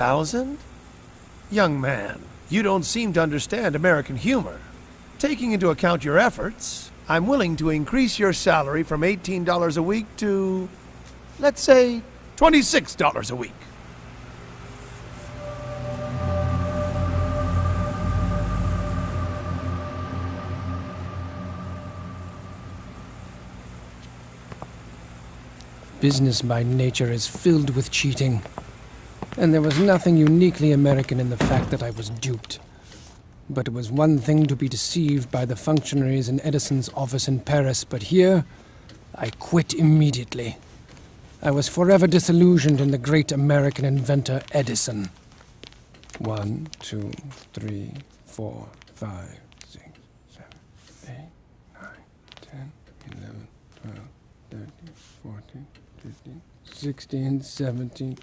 $1,000? Young man, you don't seem to understand American humor. Taking into account your efforts, I'm willing to increase your salary from $18 a week to, let's say, $26 a week. Business by nature is filled with cheating. And there was nothing uniquely American in the fact that I was duped. But it was one thing to be deceived by the functionaries in Edison's office in Paris, but here, I quit immediately. I was forever disillusioned in the great American inventor Edison. 1, 2, 3, 4, 5, 6, 7, 8, 9, 10, 11, 12, 13, 14, 15, 16, 17.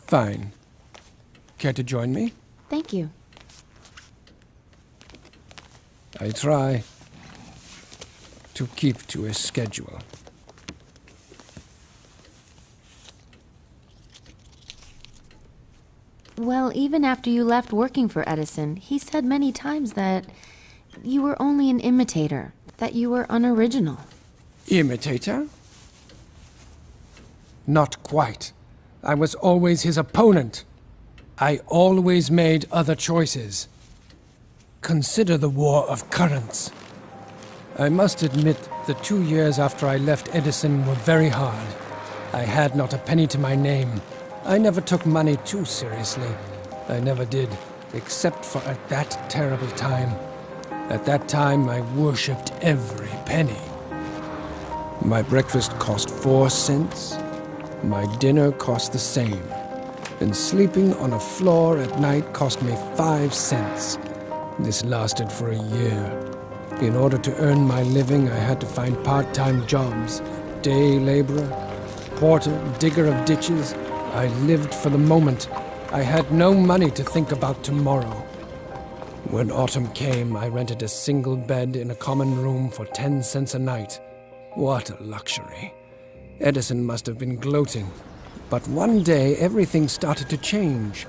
Fine. Care to join me? Thank you. I try to keep to a schedule. Well, even after you left working for Edison, he said many times that you were only an imitator, that you were unoriginal. Imitator? Not quite. I was always his opponent. I always made other choices. Consider the war of currents. I must admit, the 2 years after I left Edison were very hard. I had not a penny to my name. I never took money too seriously. I never did, except for at that terrible time. At that time, I worshipped every penny. My breakfast cost 4 cents. My dinner cost the same. And sleeping on a floor at night cost me 5 cents. This lasted for a year. In order to earn my living, I had to find part-time jobs. Day laborer, porter, digger of ditches. I lived for the moment. I had no money to think about tomorrow. When autumn came, I rented a single bed in a common room for 10 cents a night. What a luxury. Edison must have been gloating. But one day, everything started to change.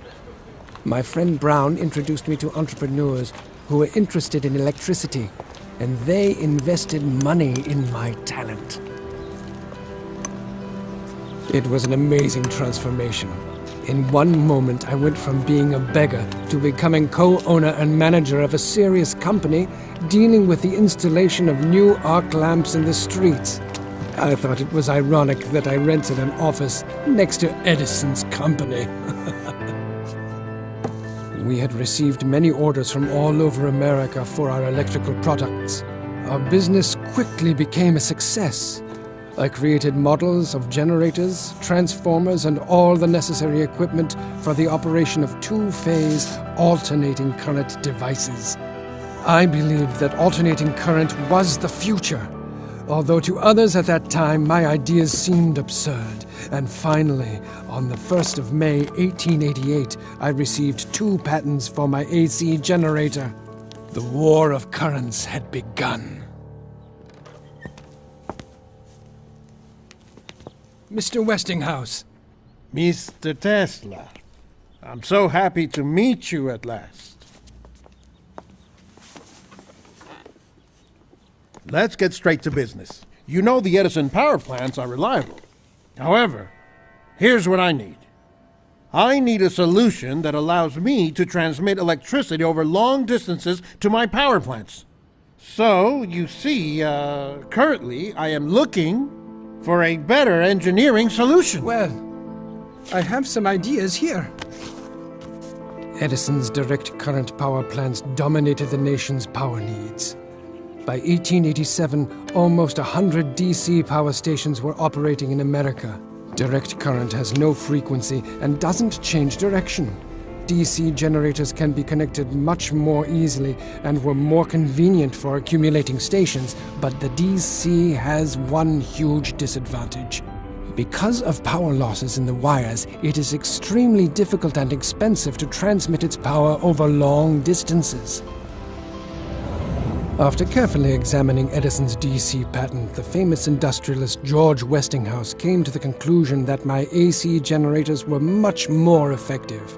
My friend Brown introduced me to entrepreneurs who were interested in electricity, and they invested money in my talent. It was an amazing transformation. In one moment, I went from being a beggar to becoming co-owner and manager of a serious company dealing with the installation of new arc lamps in the streets. I thought it was ironic that I rented an office next to Edison's company. We had received many orders from all over America for our electrical products. Our business quickly became a success. I created models of generators, transformers, and all the necessary equipment for the operation of two-phase alternating current devices. I believed that alternating current was the future, although to others at that time my ideas seemed absurd. And finally, on the 1st of May 1888, I received 2 patents for my AC generator. The war of currents had begun. Mr. Westinghouse. Mr. Tesla, I'm so happy to meet you at last. Let's get straight to business. You know the Edison power plants are reliable. However, here's what I need. I need a solution that allows me to transmit electricity over long distances to my power plants. So, you see, currently I am looking for a better engineering solution. Well, I have some ideas here. Edison's direct current power plants dominated the nation's power needs. By 1887, almost 100 DC power stations were operating in America. Direct current has no frequency and doesn't change direction. DC generators can be connected much more easily and were more convenient for accumulating stations, but the DC has one huge disadvantage. Because of power losses in the wires, it is extremely difficult and expensive to transmit its power over long distances. After carefully examining Edison's DC patent, the famous industrialist George Westinghouse came to the conclusion that my AC generators were much more effective.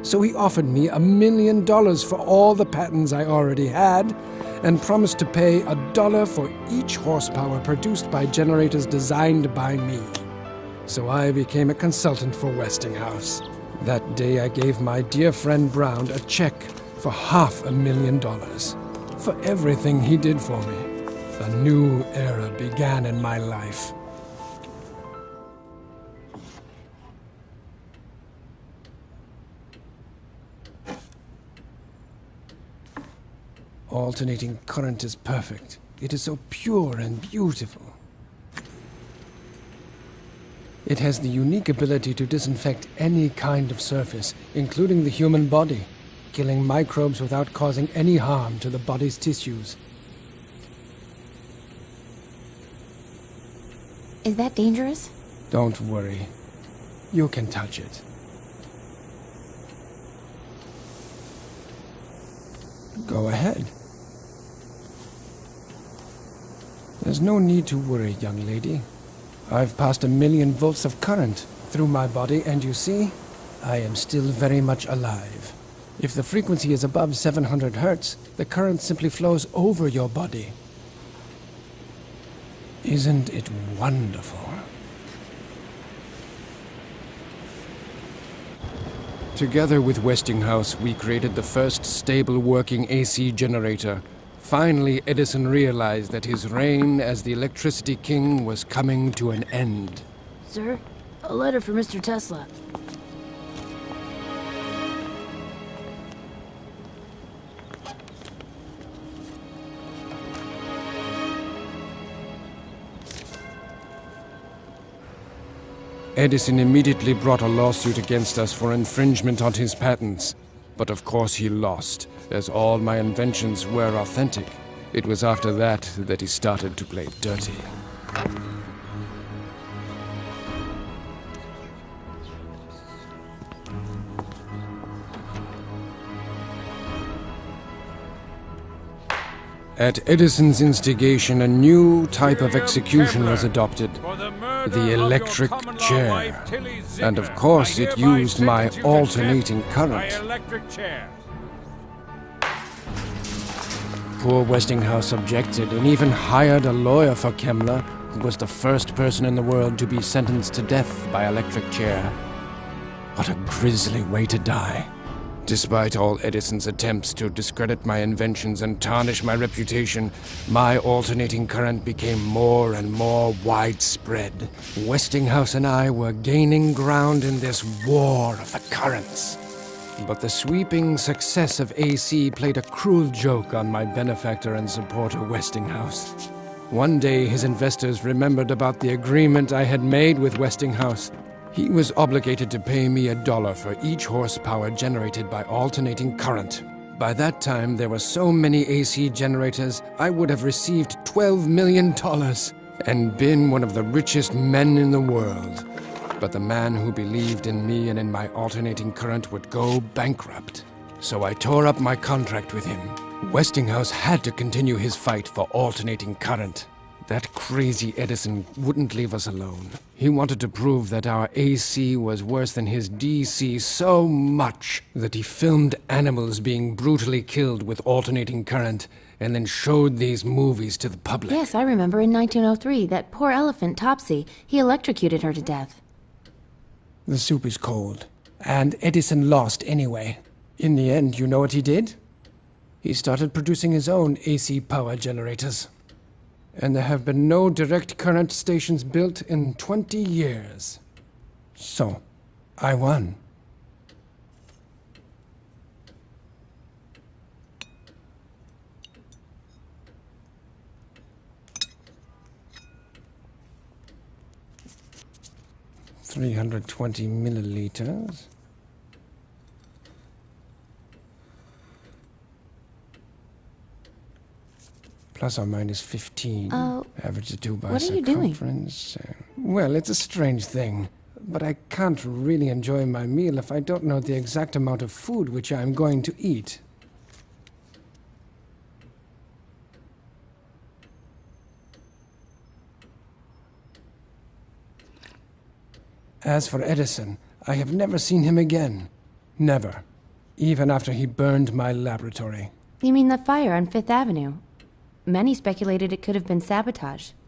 So he offered me $1 million for all the patents I already had, and promised to pay $1 for each horsepower produced by generators designed by me. So I became a consultant for Westinghouse. That day I gave my dear friend Brown a check for $500,000 for everything he did for me. A new era began in my life. Alternating current is perfect. It is so pure and beautiful. It has the unique ability to disinfect any kind of surface, including the human body, killing microbes without causing any harm to the body's tissues. Is that dangerous? Don't worry. You can touch it. Go ahead. There's no need to worry, young lady. I've passed 1,000,000 volts of current through my body, and you see, I am still very much alive. If the frequency is above 700 hertz, the current simply flows over your body. Isn't it wonderful? Together with Westinghouse, we created the first stable working AC generator. Finally, Edison realized that his reign as the electricity king was coming to an end. Sir, a letter for Mr. Tesla. Edison immediately brought a lawsuit against us for infringement on his patents. But of course he lost, as all my inventions were authentic. It was after that he started to play dirty. At Edison's instigation, a new type of execution was adopted. The electric chair. And of course it used my alternating current. Poor Westinghouse objected and even hired a lawyer for Kemmler, who was the first person in the world to be sentenced to death by electric chair. What a grisly way to die. Despite all Edison's attempts to discredit my inventions and tarnish my reputation, my alternating current became more and more widespread. Westinghouse and I were gaining ground in this war of the currents. But the sweeping success of AC played a cruel joke on my benefactor and supporter Westinghouse. One day his investors remembered about the agreement I had made with Westinghouse. He was obligated to pay me $1 for each horsepower generated by alternating current. By that time, there were so many AC generators, I would have received $12 million and been one of the richest men in the world. But the man who believed in me and in my alternating current would go bankrupt. So I tore up my contract with him. Westinghouse had to continue his fight for alternating current. That crazy Edison wouldn't leave us alone. He wanted to prove that our AC was worse than his DC so much that he filmed animals being brutally killed with alternating current and then showed these movies to the public. Yes, I remember in 1903, that poor elephant, Topsy. He electrocuted her to death. The soup is cold, and Edison lost anyway. In the end, you know what he did? He started producing his own AC power generators. And there have been no direct current stations built in 20 years. So, I won. $320 milliliters. Plus or minus 15. Average of 2 by what are you doing? circumference. Well, it's a strange thing. But I can't really enjoy my meal if I don't know the exact amount of food which I'm going to eat. As for Edison, I have never seen him again. Never. Even after he burned my laboratory. You mean the fire on Fifth Avenue? Many speculated it could have been sabotage.